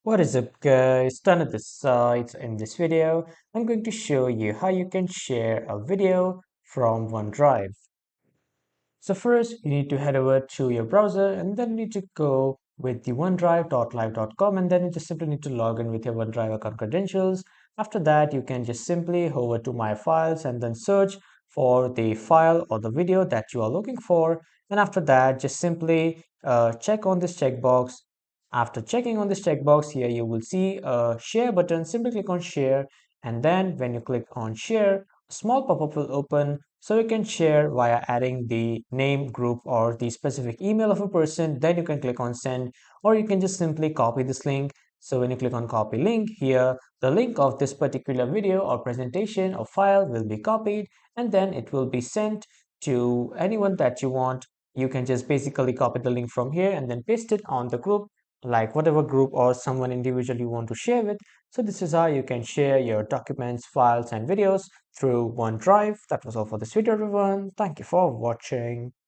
What is up guys, Done at this side. In this video, I'm going to show you how you can share a video from OneDrive. So first, you need to head over to your browser and then you need to go with the onedrive.live.com and then you just simply need to log in with your OneDrive account credentials. After that, you can just simply hover to My Files and then search for the file or the video that you are looking for. And after that, just simply check on this checkbox. After checking on this checkbox here, you will see a share button. Simply click on share, and then when you click on share, a small pop-up will open so you can share via adding the name, group, or the specific email of a person. Then you can click on send, or you can just simply copy this link. So when you click on copy link here, the link of this particular video or presentation or file will be copied, and then it will be sent to anyone that you want. You can just basically copy the link from here and then paste it on the group, like whatever group or someone individual you want to share with. So this is how you can share your documents, files, and videos through OneDrive. That was all for this video, everyone. Thank you for watching.